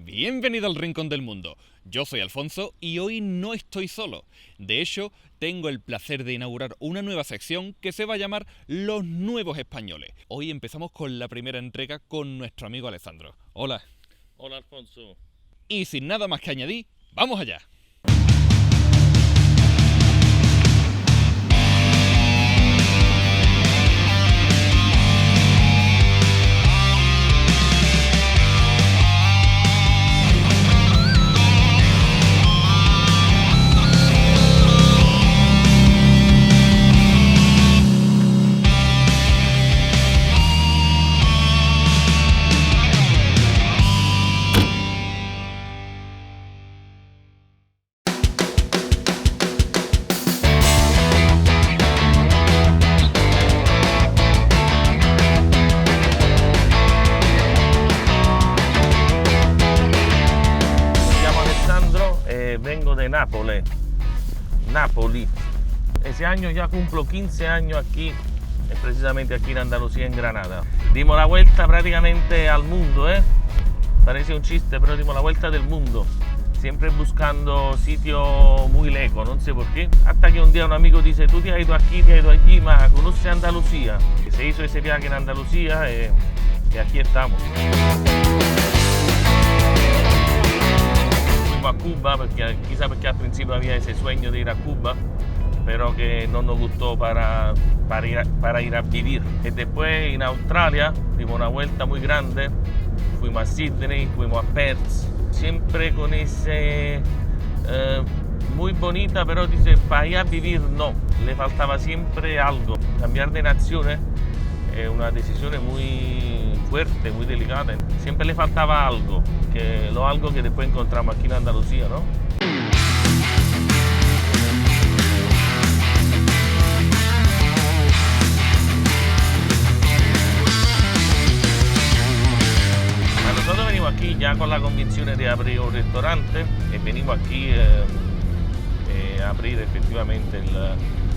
Bienvenido al Rincón del Mundo. Yo soy Alfonso y hoy no estoy solo. De hecho, tengo el placer de inaugurar una nueva sección que se va a llamar Los Nuevos Españoles. Hoy empezamos con la primera entrega con nuestro amigo Alessandro. Hola. Hola, Alfonso. Y sin nada más que añadir, ¡vamos allá! Vengo de Nápoles. Ese año ya cumplo 15 años aquí, precisamente aquí en Andalucía, en Granada. Dimos la vuelta prácticamente al mundo, Parece un chiste, pero dimos la vuelta del mundo. Siempre buscando sitios muy lejos, no sé por qué. Hasta que un día un amigo dice, tú te has ido aquí, te has ido allí, ma conoces Andalucía. Y se hizo ese viaje en Andalucía y aquí estamos. A Cuba, quizá porque al principio había ese sueño de ir a Cuba, pero que no nos gustó para ir a vivir. Y después en Australia dimos una vuelta muy grande, fuimos a Sydney, fuimos a Perth, siempre con ese muy bonita, pero dice, para ir a vivir no, le faltaba siempre algo. Cambiar de naciones es una decisión muy fuerte, muy delicada. Siempre le faltaba algo, algo que después encontramos aquí en Andalucía, ¿no? Nosotros venimos aquí ya con la convicción de abrir un restaurante y venimos aquí a abrir efectivamente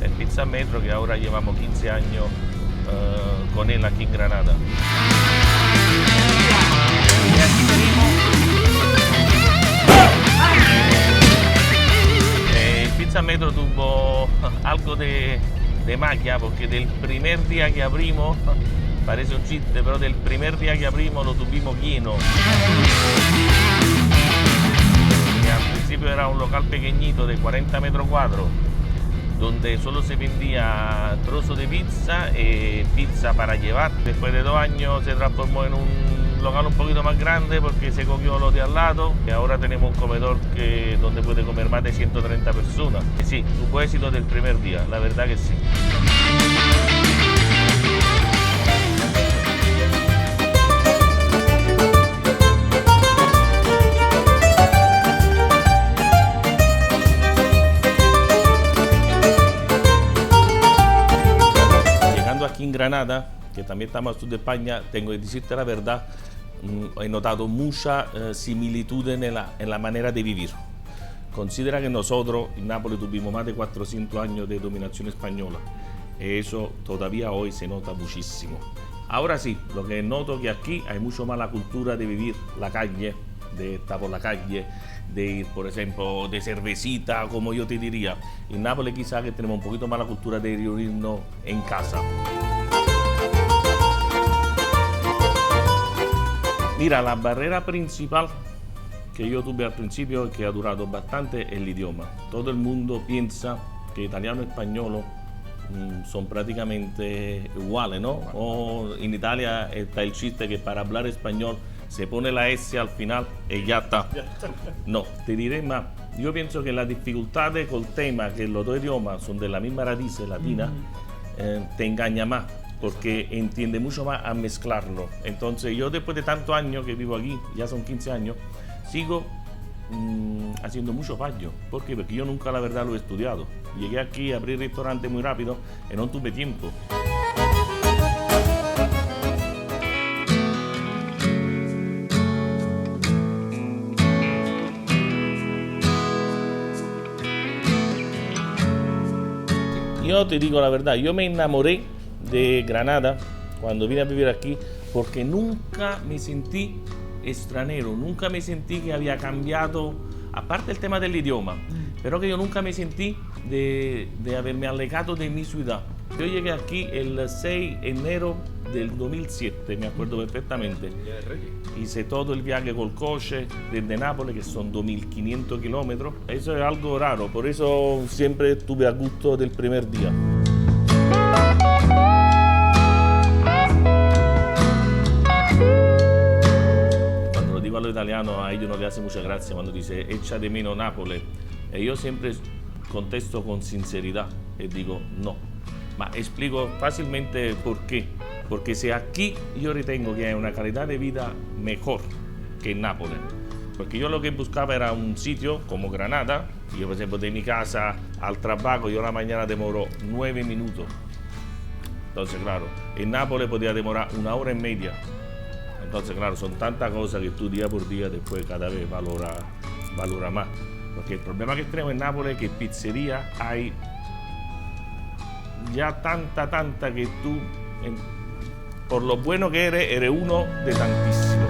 el Pizza Metro, que ahora llevamos 15 años con él aquí en Granada. Y aquí tenemos. El Pizza Metro tuvo algo de magia, porque del primer día que abrimos, parece un chiste, pero del primer día que abrimos lo tuvimos lleno. Y al principio era un local pequeñito de 40 metros cuadrados, donde solo se vendía trozo de pizza y pizza para llevar. Después de 2 años se transformó en un local un poquito más grande porque se cogió lo de al lado, y ahora tenemos un comedor donde puede comer más de 130 personas. Y sí, tuvo éxito del primer día, la verdad que sí. Aquí en Granada, que también estamos al sur de España, tengo que decirte la verdad, he notado mucha similitud en la manera de vivir. Considera que nosotros en Nápoles tuvimos más de 400 años de dominación española, y eso todavía hoy se nota muchísimo. Ahora sí, lo que noto que aquí hay mucho más la cultura de vivir la calle, de estar por la calle, de ir, por ejemplo, de cervecita, como yo te diría. En Nápoles quizás que tenemos un poquito más la cultura de reunirnos en casa. Mira, la barrera principal que yo tuve al principio, que ha durado bastante, es el idioma. Todo el mundo piensa que italiano y español son prácticamente iguales, ¿no? O en Italia está el chiste que para hablar español se pone la S al final y ya está. No, te diré más. Yo pienso que las dificultades con el tema que los dos idiomas son de la misma raíz latina, te engaña más, porque entiende mucho más a mezclarlo. Entonces yo después de tantos años que vivo aquí, ya son 15 años, sigo haciendo mucho fallo. ¿Por qué? Porque yo nunca la verdad lo he estudiado. Llegué aquí a abrir restaurante muy rápido y no tuve tiempo. Yo te digo la verdad, yo me enamoré de Granada cuando vine a vivir aquí porque nunca me sentí extranjero, nunca me sentí que había cambiado, aparte el tema del idioma, pero que yo nunca me sentí de haberme alejado de mi ciudad. Yo llegué aquí el 6 de enero del 2007, me acuerdo perfectamente. Hice todo el viaje col coche desde Nápoles, que son 2.500 kilómetros. Eso es algo raro, por eso siempre estuve a gusto del primer día. Cuando lo digo a los italianos, a ellos no les hace mucha gracia cuando dice echa de menos Nápoles. Y yo siempre contesto con sinceridad y digo no. Ma explico fácilmente por qué. Porque si aquí yo ritengo que hay una calidad de vida mejor que en Nápoles. Porque yo lo que buscaba era un sitio como Granada. Yo, por ejemplo, de mi casa al trabajo, yo a la mañana demoro 9 minutos. Entonces, claro, en Nápoles podía demorar 1 hora y media. Entonces, claro, son tantas cosas que tú día por día después cada vez valora más. Porque el problema que tenemos en Nápoles es que pizzería hay ya tanta que tú, por lo bueno que eres uno de tantísimos.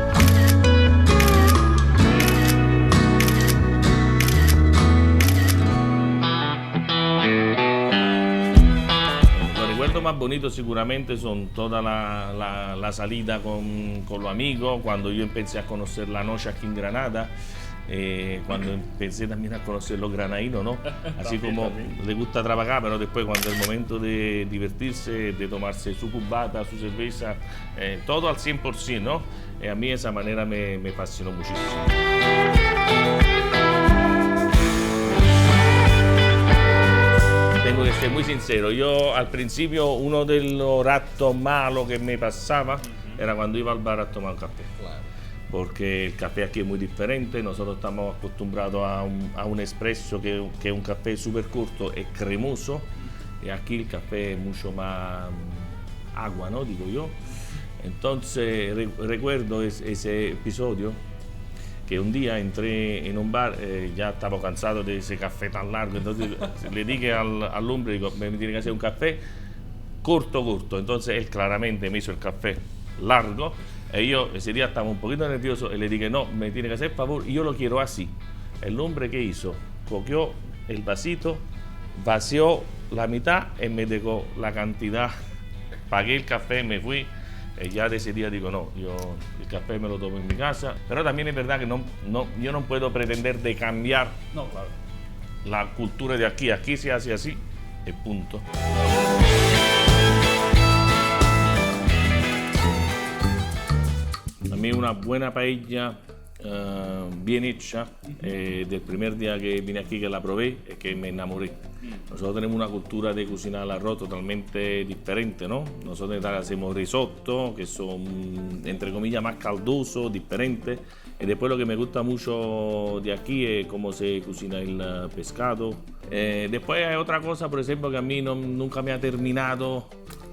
Los recuerdos más bonitos seguramente son toda la salida con los amigos, cuando yo empecé a conocer la noche aquí en Granada. Cuando empecé también a conocer los granadinos, ¿no? Así como les gusta trabajar, pero después cuando es el momento de divertirse, de tomarse su cubata, su cerveza, todo al 100%, ¿no? A mí esa manera me fascinó muchísimo. Tengo que ser muy sincero, yo al principio uno de los ratos malos que me pasaba era cuando iba al bar a tomar un café. Claro. Porque el café aquí es muy diferente, nosotros estamos acostumbrados a un espresso que es un café súper corto y cremoso, y aquí el café es mucho más agua, ¿no? Digo yo. Entonces recuerdo ese episodio, que un día entré en un bar, ya estaba cansado de ese café tan largo, entonces le dije al hombre, digo, me tiene que hacer un café corto, entonces él claramente me hizo el café largo. Y yo ese día estaba un poquito nervioso y le dije, no, me tiene que hacer favor, y yo lo quiero así. El hombre que hizo, cogió el vasito, vació la mitad y me dejó la cantidad. Pagué el café, me fui. Y ya de ese día digo, no, yo el café me lo tomo en mi casa. Pero también es verdad que yo no puedo pretender de cambiar la cultura de aquí. Aquí se hace así, y punto. A mí una buena paella bien hecha, del primer día que vine aquí, que la probé, es que me enamoré. Nosotros tenemos una cultura de cocinar el arroz totalmente diferente, ¿no? Nosotros en Italia hacemos risotto, que son, entre comillas, más caldosos, diferentes. Y después lo que me gusta mucho de aquí es cómo se cocina el pescado. Después hay otra cosa, por ejemplo, que a mí nunca me ha terminado,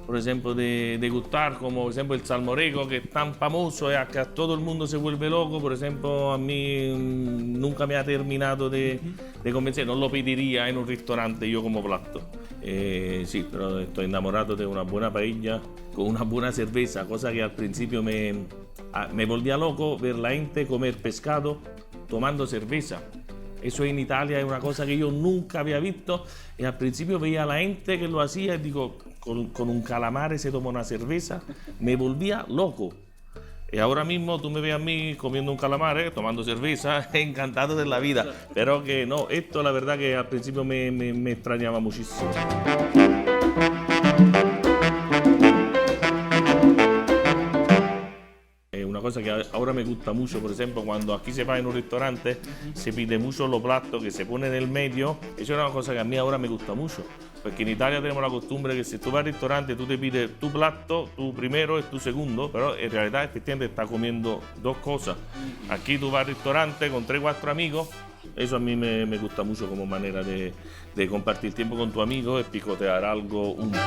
por ejemplo, de gustar, como por ejemplo el salmorejo, que es tan famoso, que a todo el mundo se vuelve loco. Por ejemplo, a mí nunca me ha terminado de convencer, no lo pediría en un restaurante yo como plato. Sí, pero estoy enamorado de una buena paella con una buena cerveza, cosa que al principio me volvía loco ver la gente comer pescado tomando cerveza. Eso en Italia es una cosa que yo nunca había visto, y al principio veía a la gente que lo hacía y digo, con un calamar se toma una cerveza, me volvía loco. Y ahora mismo tú me ves a mí comiendo un calamar, tomando cerveza, encantado de la vida. Pero que no, esto la verdad que al principio me extrañaba muchísimo. Una cosa que ahora me gusta mucho, por ejemplo, cuando aquí se va en un restaurante, se pide mucho los platos que se ponen en el medio. Eso es una cosa que a mí ahora me gusta mucho, porque en Italia tenemos la costumbre que si tú vas al restaurante, tú te pides tu plato, tu primero es tu segundo, pero en realidad efectivamente estás comiendo dos cosas. Aquí tú vas al restaurante con 3 o 4 amigos. Eso a mí me gusta mucho como manera de compartir tiempo con tu amigo, es picotear algo juntos.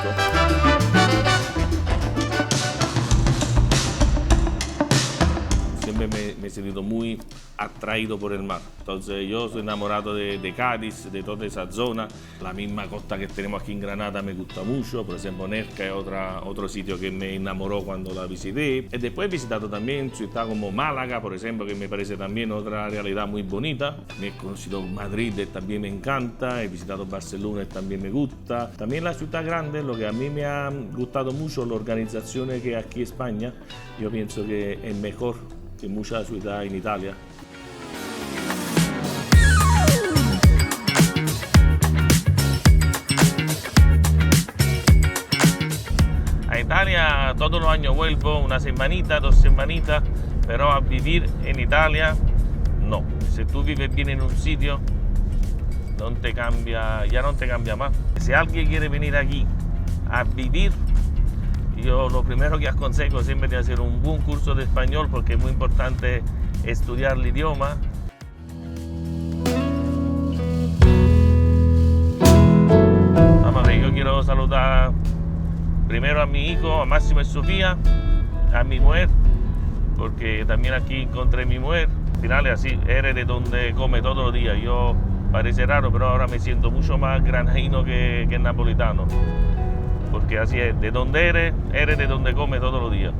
Siempre me he sentido muy atraído por el mar. Entonces yo soy enamorado de Cádiz, de toda esa zona. La misma costa que tenemos aquí en Granada me gusta mucho. Por ejemplo, Nerja es otro sitio que me enamoró cuando la visité. Y después he visitado también ciudades como Málaga, por ejemplo, que me parece también otra realidad muy bonita. Me he conocido Madrid, también me encanta. He visitado Barcelona, también me gusta. También la ciudad grande, lo que a mí me ha gustado mucho, la organización que aquí en España, yo pienso que es mejor que muchas ciudades en Italia. A Italia todos los años vuelvo, una semanita, 2 semanitas, pero a vivir en Italia no. Si tú vives bien en un sitio, ya no te cambia más. Si alguien quiere venir aquí a vivir, yo lo primero que aconsejo siempre es hacer un buen curso de español, porque es muy importante estudiar el idioma. Vamos a ver, yo quiero saludar primero a mi hijo, a Máximo y Sofía, a mi mujer, porque también aquí encontré a mi mujer. Al final es así, eres de donde come todos los días. Yo parece raro, pero ahora me siento mucho más granadino que napolitano. Porque así es, de donde eres de donde come todos los días.